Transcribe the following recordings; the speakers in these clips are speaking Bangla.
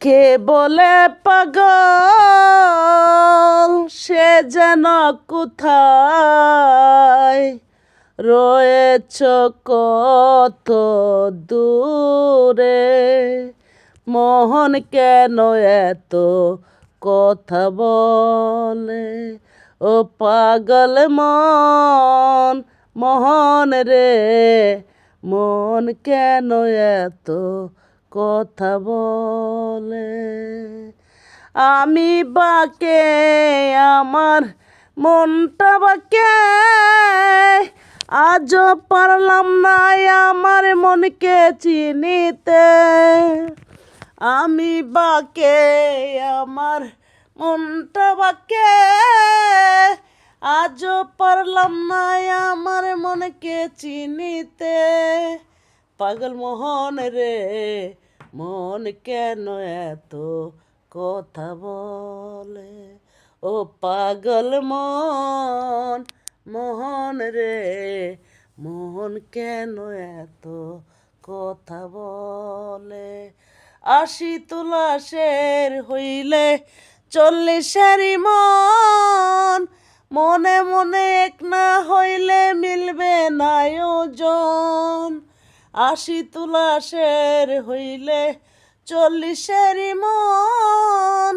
কে বলে পাগল সে যেন কোথায় রয়েছ কত দূরে, মোহন কেন এত কথা বলে, ও পাগল মন, মোহন রে, মন কেন এত কথা বলে। আমি বাকে আমার মনটা বাকে, আজও পারলাম না আমার মনকে চিনিতে। আমি বাকে আমার মনটা বাকে, আজও পারলাম না আমার মনকে চিনিতে। পাগল মোহন রে, মন কেন এত কথা বলে, ও পাগল মন, মোহন রে, মন কেন এত কথা বলে। ৮০ তুলাসের হইলে ৪০-এরই মন, মনে মনে এক না হইলে মিলবে না ওজন। ৮০ তুলাসের হইলে ৪০-এরই মন,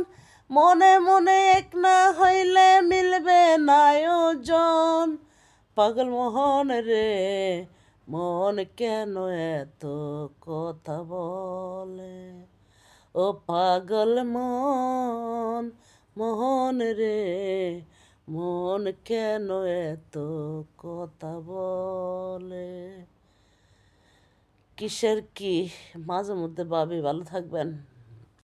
মনে মনে এক না হইলে মিলবে না ওজন। পাগল মোহন রে, মন কেন এত কথা বলে, ও পাগল মন, মোহন রে, মন কেন এত কথা বলে। কিসের কি, মাঝে মধ্যে ভাবি। ভালো থাকবেন।